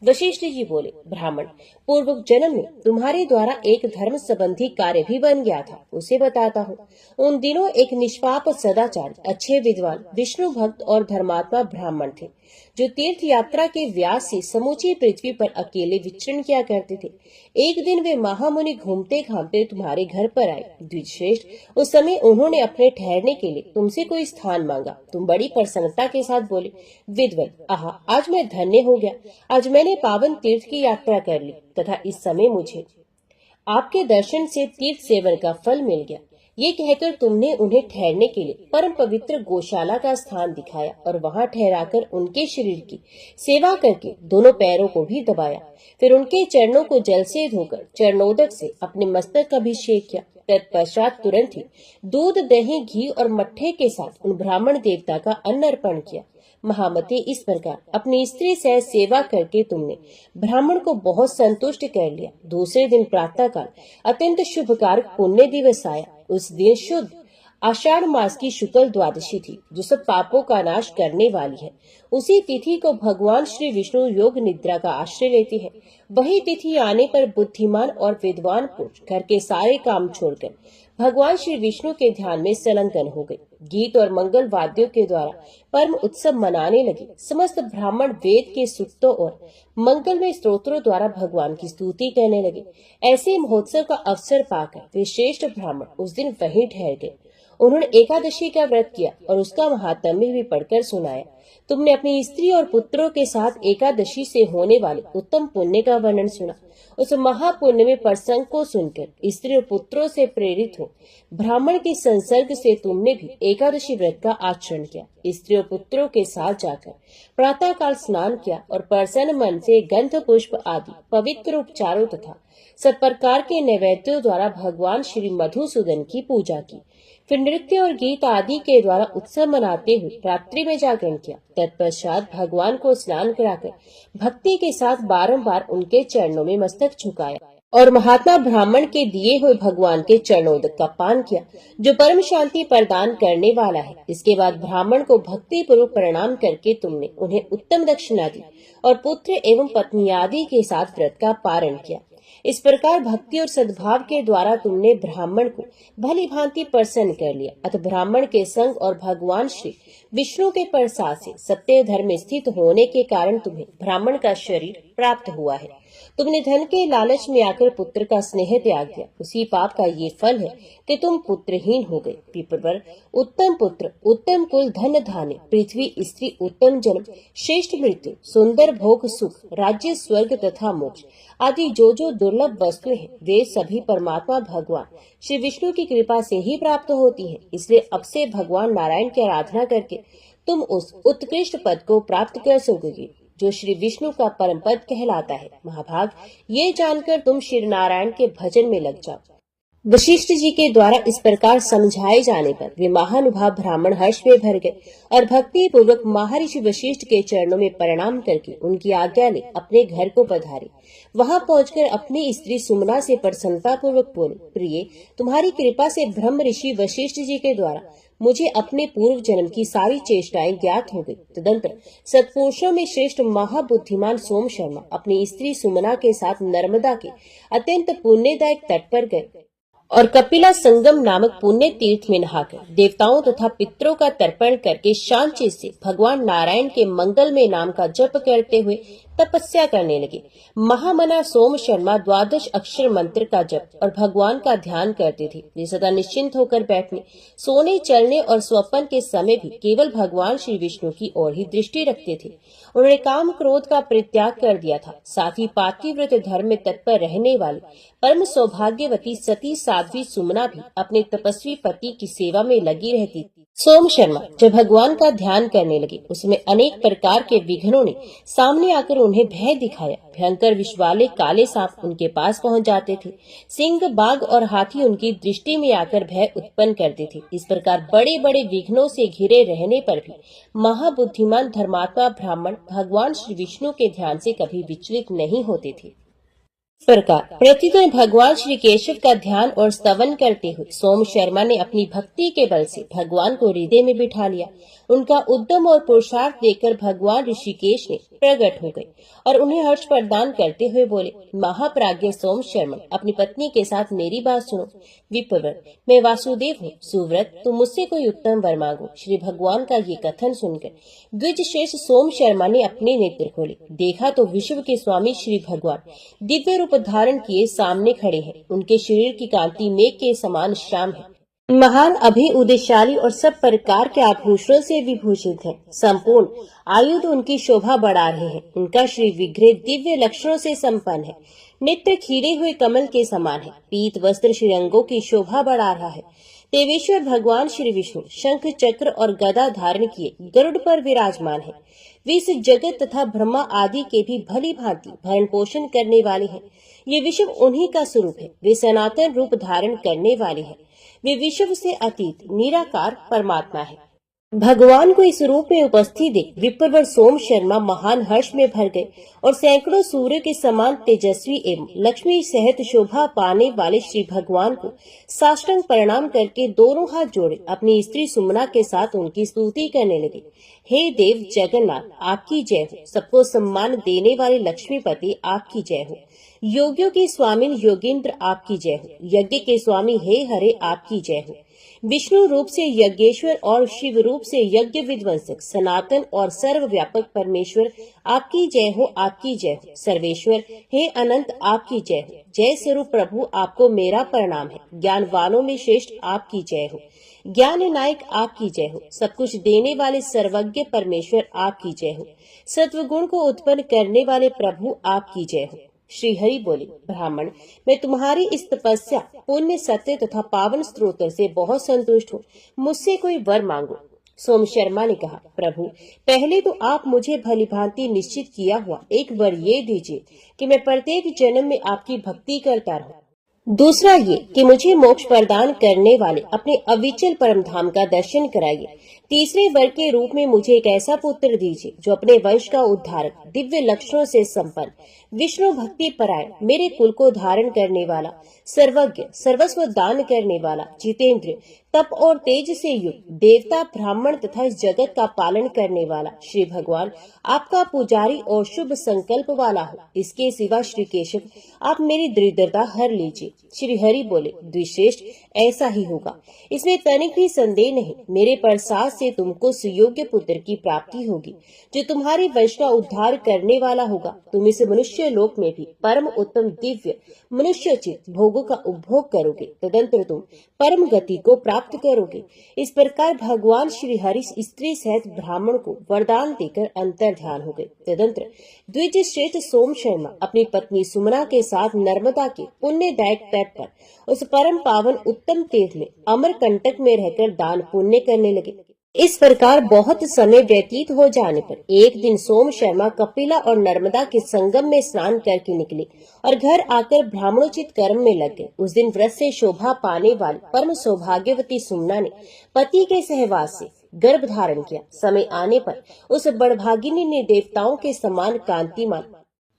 वशिष्ठ जी बोले, ब्राह्मण पूर्व जन्म में तुम्हारे द्वारा एक धर्म संबंधी कार्य भी बन गया था, उसे बताता हूँ। उन दिनों एक निष्पाप, सदाचारी, अच्छे विद्वान, विष्णु भक्त और धर्मात्मा ब्राह्मण थे, जो तीर्थ यात्रा के व्यास से समूची पृथ्वी पर अकेले विचरण किया करते थे। एक दिन वे महामुनि घूमते घामते तुम्हारे घर पर आए। द्विजश्रेष्ठ, उस समय उन्होंने अपने ठहरने के लिए तुमसे कोई स्थान मांगा। तुम बड़ी प्रसन्नता के साथ बोले, विद्वल, आहा, आज मैं धन्य हो गया। आज मैंने पावन तीर्थ की यात्रा कर ली तथा इस समय मुझे आपके दर्शन से तीर्थ सेवन का फल मिल गया। ये कहकर तुमने उन्हें ठहरने के लिए परम पवित्र गौशाला का स्थान दिखाया और वहां ठहराकर उनके शरीर की सेवा करके दोनों पैरों को भी दबाया। फिर उनके चरणों को जल से धोकर चरणोदक से अपने मस्तक का अभिषेक किया। तत्पश्चात तुरंत ही दूध, दही, घी और मट्ठे के साथ उन ब्राह्मण देवता का अन्न अर्पण किया। महामते, इस प्रकार अपनी स्त्री से सेवा करके तुमने ब्राह्मण को बहुत संतुष्ट कर लिया। दूसरे दिन प्रातः काल अत्यंत शुभकारक पुण्य दिवस आया। उस दिन शुद्ध आषाढ़ मास की शुक्ल द्वादशी थी, जो सब पापों का नाश करने वाली है। उसी तिथि को भगवान श्री विष्णु योग निद्रा का आश्रय लेते हैं। वही तिथि आने पर बुद्धिमान और विद्वान पुरुष घर के सारे काम छोड़कर भगवान श्री विष्णु के ध्यान में संलग्न हो गए। गीत और मंगल वाद्यों के द्वारा परम उत्सव मनाने लगे। समस्त ब्राह्मण वेद के सूक्तों और मंगलमय स्तोत्रों द्वारा भगवान की स्तुति कहने लगे। ऐसे महोत्सव का अवसर पाकर वे श्रेष्ठ ब्राह्मण उस दिन वहीं ठहर गए। उन्होंने एकादशी का व्रत किया और उसका महात्म्य भी पढ़कर सुनाया। तुमने अपनी स्त्री और पुत्रों के साथ एकादशी से होने वाले उत्तम पुण्य का वर्णन सुना। उस महापुण्य में प्रसंग को सुनकर स्त्री और पुत्रों से प्रेरित हो ब्राह्मण के संसर्ग से तुमने भी एकादशी व्रत का आचरण किया। स्त्री और पुत्रों के साथ जाकर प्रातः काल स्नान किया और प्रसन्न मन से गंध, पुष्प आदि पवित्र उपचारों तथा सब प्रकार के नैवेद्यों द्वारा भगवान श्री मधुसूदन की पूजा की। फिर नृत्य और गीत आदि के द्वारा उत्सव मनाते हुए रात्रि में जागरण किया। तत्पश्चात भगवान को स्नान कराकर भक्ति के साथ बारंबार उनके चरणों में मस्तक झुकाया। और महात्मा ब्राह्मण के दिए हुए भगवान के चरणोदक का पान किया, जो परम शांति प्रदान करने वाला है। इसके बाद ब्राह्मण को भक्ति पूर्वक प्रणाम करके तुमने उन्हें उत्तम दक्षिणा दी और पुत्र एवं पत्नी आदि के साथ व्रत का पारण किया। इस प्रकार भक्ति और सद्भाव के द्वारा तुमने ब्राह्मण को भली भांति प्रसन्न कर लिया। अतः ब्राह्मण के संग और भगवान श्री विष्णु के प्रसाद से सत्य धर्म में स्थित होने के कारण तुम्हें ब्राह्मण का शरीर प्राप्त हुआ है। तुमने धन के लालच में आकर पुत्र का स्नेह त्याग दिया। उसी पाप का ये फल है कि तुम पुत्रहीन हो गए। पिपर उत्तम पुत्र, उत्तम कुल, धन धान्य, पृथ्वी, स्त्री, उत्तम जन्म, श्रेष्ठ मृत्यु, सुंदर भोग, सुख, राज्य, स्वर्ग तथा मोक्ष आदि जो जो दुर्लभ वस्तुएं हैं, वे सभी परमात्मा भगवान श्री विष्णु की कृपा से ही प्राप्त होती हैं। इसलिए अब से भगवान नारायण की आराधना करके तुम उस उत्कृष्ट पद को प्राप्त कर सकोगे जो श्री विष्णु का परम पद कहलाता है। महाभाग, ये जानकर तुम श्री नारायण के भजन में लग जाओ। वशिष्ठ जी के द्वारा इस प्रकार समझाए जाने पर वे महानुभाव ब्राह्मण हर्ष में भर गए और भक्ति पूर्वक महर्षि वशिष्ठ के चरणों में प्रणाम करके उनकी आज्ञा ले अपने घर को पधारे। वहां पहुंचकर अपनी स्त्री सुमना से प्रसन्नता पूर्वक बोले, प्रिय, तुम्हारी कृपा से ब्रह्म ऋषि वशिष्ठ जी के द्वारा मुझे अपने पूर्व जन्म की सारी चेष्टाएं ज्ञात हो गई। तदंतर सत्पुरुषों में श्रेष्ठ महाबुद्धिमान सोम शर्मा अपनी स्त्री सुमना के साथ नर्मदा के अत्यंत पुण्यदायक तट पर गए और कपिला संगम नामक पुण्य तीर्थ में नहाकर देवताओं तथा पितरों का तर्पण करके शांति से भगवान नारायण के मंगलमय नाम का जप करते हुए तपस्या करने लगे। महामना सोम शर्मा 12 अक्षर मंत्र का जप और भगवान का ध्यान करते थे। वे सदा निश्चिंत होकर बैठने, सोने, चलने और स्वप्न के समय भी केवल भगवान श्री विष्णु की ओर ही दृष्टि रखते थे। उन्होंने काम क्रोध का परित्याग कर दिया था। साथ ही पातिव्रत धर्म में तत्पर रहने वाली परम सौभाग्यवती सती साध्वी सुमना भी अपने तपस्वी पति की सेवा में लगी रहती थी। सोम शर्मा जब भगवान का ध्यान करने लगे, उसमें अनेक प्रकार के विघ्नों ने सामने आकर उन्हें भय दिखाया। भयंकर विष वाले काले सांप उनके पास पहुंच जाते थे। सिंह, बाघ और हाथी उनकी दृष्टि में आकर भय उत्पन्न करते थे। इस प्रकार बड़े बड़े विघ्नों से घिरे रहने पर भी महाबुद्धिमान धर्मात्मा ब्राह्मण भगवान श्री विष्णु के ध्यान से कभी विचलित नहीं होते थे। इस प्रकार प्रतिदिन भगवान श्री केशव का ध्यान और स्तवन करते हुए सोम शर्मा ने अपनी भक्ति के बल से भगवान को हृदय में बिठा लिया। उनका उद्यम और पुरुषार्थ देखकर भगवान ऋषिकेश ने प्रकट हो गए और उन्हें हर्ष प्रदान करते हुए बोले, महाप्राज्ञ सोम शर्मा, अपनी पत्नी के साथ मेरी बात सुनो। विप्रवर, मैं वासुदेव हूँ, सुव्रत, तुम मुझसे कोई उत्तम वर मांगो। श्री भगवान का ये कथन सुनकर द्विज श्रेष्ठ सोम शर्मा ने अपने नेत्र खोले। देखा तो विश्व के स्वामी श्री भगवान दिव्य रूप धारण किए सामने खड़े हैं। उनके शरीर की कांति मेघ के समान श्याम है। महान, अभी उदयशाली और सब प्रकार के आभूषणों से विभूषित है। संपूर्ण आयुध उनकी शोभा बढ़ा रहे हैं। उनका श्री विग्रह दिव्य लक्षणों से संपन्न है। नेत्र खीरे हुए कमल के समान है। पीत वस्त्र श्रीअंगों की शोभा बढ़ा रहा है। देवेश्वर भगवान श्री विष्णु शंख, चक्र और गदा धारण किए गरुड़ पर विराजमान है। वे इस जगत तथा ब्रह्मा आदि के भी भली भांति भरण पोषण करने वाले हैं। ये विश्व उन्हीं का स्वरूप है। वे सनातन रूप धारण करने वाले हैं। वे विश्व से अतीत निराकार परमात्मा है। भगवान को इस रूप में उपस्थित देख विप्रवर सोम शर्मा महान हर्ष में भर गए और सैकड़ों सूर्य के समान तेजस्वी एवं लक्ष्मी सहित शोभा पाने वाले श्री भगवान को साष्टांग प्रणाम करके दोनों हाथ जोड़े अपनी स्त्री सुमना के साथ उनकी स्तुति करने लगे। हे देव जगन्नाथ, आपकी जय हो। सबको सम्मान देने वाले लक्ष्मीपति, आपकी जय हो। योगियों की स्वामी योगेंद्र, आपकी जय हो। यज्ञ के स्वामी हे हरे, आपकी जय हो। विष्णु रूप से यज्ञेश्वर और शिव रूप से यज्ञ विध्वंसक सनातन और सर्वव्यापक परमेश्वर, आपकी जय हो, आपकी जय हो। सर्वेश्वर हे अनंत, आपकी जय हो। जय स्वरूप प्रभु, आपको मेरा प्रणाम है। ज्ञानवानों में श्रेष्ठ, आपकी जय हो। ज्ञान नायक, आपकी जय हो। सब कुछ देने वाले सर्वज्ञ परमेश्वर, आपकी जय हो। सत्वगुण को उत्पन्न करने वाले प्रभु, आपकी जय हो। श्री हरि बोले, ब्राह्मण, मैं तुम्हारी इस तपस्या, पुण्य, सत्य तथा पावन स्त्रोत्र से बहुत संतुष्ट हूँ। मुझसे कोई वर मांगो। सोम शर्मा ने कहा, प्रभु, पहले तो आप मुझे भली भांति निश्चित किया हुआ एक वर ये दीजिए कि मैं प्रत्येक जन्म में आपकी भक्ति करता रहूं। दूसरा ये कि मुझे मोक्ष प्रदान करने वाले अपने अविचल परम धाम का दर्शन कराइए। तीसरे वर्ग के रूप में मुझे एक ऐसा पुत्र दीजिए जो अपने वंश का उद्धारक, दिव्य लक्षणों से संपन्न, विष्णु भक्ति परायण, मेरे कुल को धारण करने वाला, सर्वज्ञ, सर्वस्व दान करने वाला, जितेंद्र, तप और तेज से युक्त, देवता, ब्राह्मण तथा इस जगत का पालन करने वाला श्री भगवान आपका पुजारी और शुभ संकल्प वाला हो। इसके सिवा श्री केशव आप मेरी दरिद्रता हर लीजिए। श्री हरि बोले, द्विश्रेष्ठ, ऐसा ही होगा, इसमें तनिक भी संदेह नहीं। मेरे प्रसाद से तुमको सुयोग्य पुत्र की प्राप्ति होगी जो तुम्हारे वंश का उद्धार करने वाला होगा। तुम इस मनुष्य लोक में भी परम उत्तम दिव्य मनुष्योचित भोगों का उपभोग करोगे, तदंतर तुम परम गति को प्राप्त करोगे। इस प्रकार भगवान श्री हरि स्त्री सहित ब्राह्मण को वरदान देकर अंतर ध्यान हो गए। तदंतर द्विज श्रेष्ठ सोम शर्मा अपनी पत्नी सुमना के साथ नर्मदा के पुण्यदायक तट पर उस परम पावन उत्तम तीर्थ में अमरकंटक में रहकर दान पुण्य करने लगे। इस प्रकार बहुत समय व्यतीत हो जाने पर एक दिन सोम शर्मा कपिला और नर्मदा के संगम में स्नान करके निकले और घर आकर ब्राह्मणोचित कर्म में लग गए। उस दिन व्रत से शोभा पाने वाली परम सौभाग्यवती सुमना ने पति के सहवास से गर्भ धारण किया। समय आने पर उस बड़भागिनी ने देवताओं के समान कांतिमान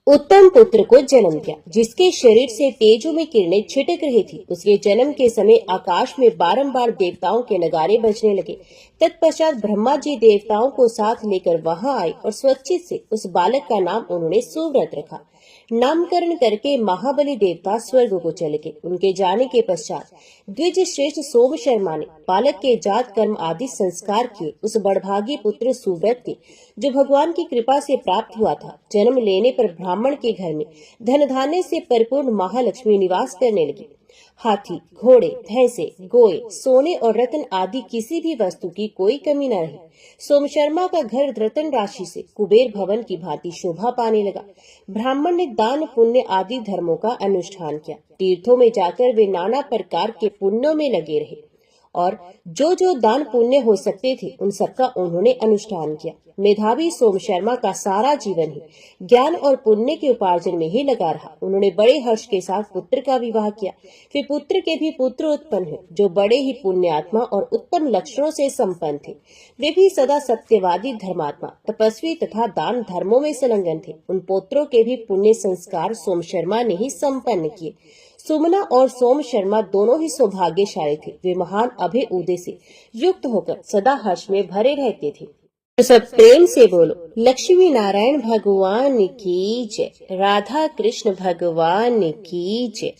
उत्तम पुत्र को जन्म दिया, जिसके शरीर से तेजो में किरणें छिटक रही थी। उसके जन्म के समय आकाश में बारंबार देवताओं के नगारे बजने लगे। तत्पश्चात ब्रह्मा जी देवताओं को साथ लेकर वहां आए और स्वच्छित से उस बालक का नाम उन्होंने सुव्रत रखा। नामकरण करके महाबली देवता स्वर्ग को चले गए। उनके जाने के पश्चात द्विज श्रेष्ठ सोम शर्मा ने बालक के जात कर्म आदि संस्कार किए। उस बड़भागी पुत्र सुव्रत के, जो भगवान की कृपा से प्राप्त हुआ था, जन्म लेने पर ब्राह्मण के घर में धन धान्य से परिपूर्ण महालक्ष्मी निवास करने लगी। हाथी, घोड़े, भैंसे, गोए, सोने और रत्न आदि किसी भी वस्तु की कोई कमी न रही। सोम शर्मा का घर रत्न राशि से कुबेर भवन की भांति शोभा पाने लगा। ब्राह्मण ने दान पुण्य आदि धर्मों का अनुष्ठान किया। तीर्थों में जाकर वे नाना प्रकार के पुण्यों में लगे रहे और जो जो दान पुण्य हो सकते थे उन सबका उन्होंने अनुष्ठान किया। मेधावी सोम शर्मा का सारा जीवन ही ज्ञान और पुण्य के उपार्जन में ही लगा रहा। उन्होंने बड़े हर्ष के साथ पुत्र का विवाह किया। फिर पुत्र के भी पुत्र उत्पन्न हुए, जो बड़े ही पुण्यात्मा और उत्तम लक्षणों से संपन्न थे। वे भी सदा सत्यवादी, धर्मात्मा, तपस्वी तथा दान धर्मों में संलग्न थे। उन पुत्रों के भी पुण्य संस्कार सोम शर्मा ने ही संपन्न किए। सुमना और सोम शर्मा दोनों ही सौभाग्यशाली थे। वे महान अभय उदय से युक्त होकर सदा हर्ष में भरे रहते थे। तो सब प्रेम से बोलो, लक्ष्मी नारायण भगवान की जय, राधा कृष्ण भगवान की जय।